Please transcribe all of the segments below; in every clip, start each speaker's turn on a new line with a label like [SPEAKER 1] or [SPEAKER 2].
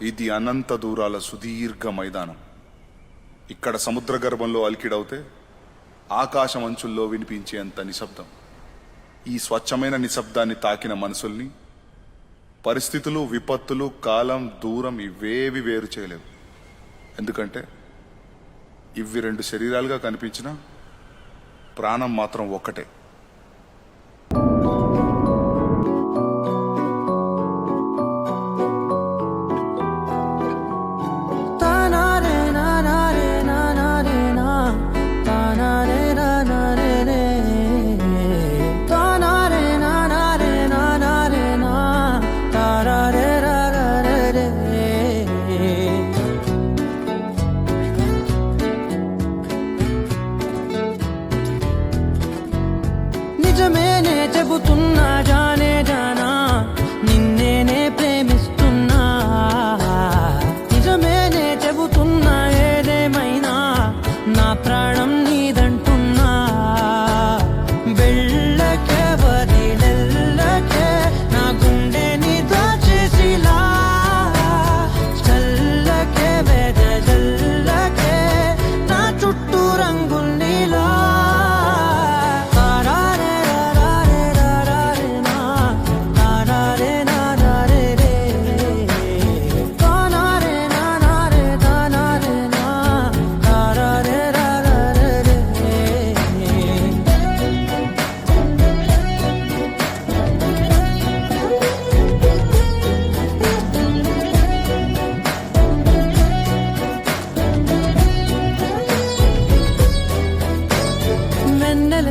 [SPEAKER 1] ఇది అనంత దూరాల సుదీర్ఘ మైదానం. ఇక్కడ సముద్ర గర్భంలో అలికిడవుతే ఆకాశం అంచుల్లో వినిపించేంత నిశ్శబ్దం. ఈ స్వచ్ఛమైన నిశ్శబ్దాన్ని తాకిన మనసుల్ని పరిస్థితులు, విపత్తులు, కాలం, దూరం ఇవేవి వేరు చేయలేవు. ఎందుకంటే ఇవి రెండు శరీరాలుగా కనిపించినా ప్రాణం మాత్రం ఒక్కటే.
[SPEAKER 2] నిజమేనే చెబుతున్నా జానే జానా నిన్నేనే ప్రేమిస్తున్నా. నిజమేనే చెబుతున్నా ఏదేమైనా నా ప్రాణం నీదంటున్నా. వెళ్ళకే వదిలెల్లకే నా గుండె నీ దాచేసిలా. చల్లకే వెదజల్లకే నా చుట్టూ రంగుల్నిలా.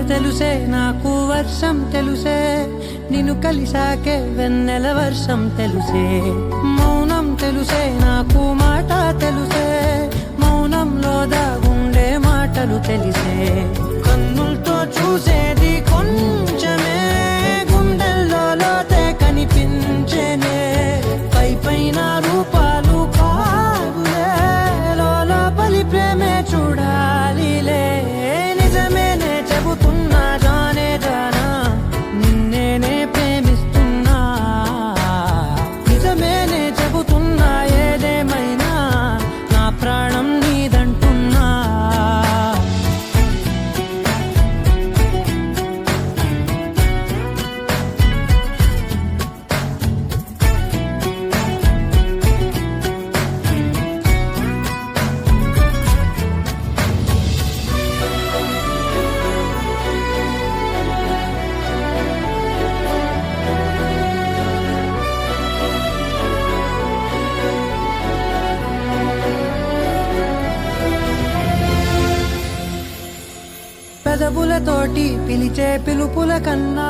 [SPEAKER 2] తెలుసే నాకు వర్షం తెలుసే, నిన్ను కలిసాకే వెన్నెల వర్షం తెలుసే. మౌనం తెలుసే నాకు మాట తెలుసే, మౌనంలో దాగుండే మాటలు తెలిసే. కన్నులతో చూసేది కొంచెమే, గుండెల్లో లోతే కనిపించేనే. పై పైన రూపాలు కాదులే, లోపలి ప్రేమే చూడాలిలే. నిజమేనే చెబుతున్నా జానే జానా నిన్నేనే ప్రేమిస్తున్నా. నిజమేనే చెబుతున్నా ఏదేమైనా నా ప్రాణం నీదంటున్నా. పెదవులతోటి పిలిచే పిలుపుల కన్నా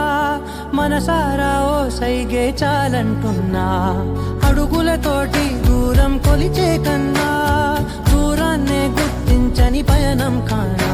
[SPEAKER 2] మనసారా ఓ సైగే చాలంటున్నా. అడుగులతోటి దూరం కొలిచే కన్నా దూరాన్నే గుర్తించని పయనం కానా.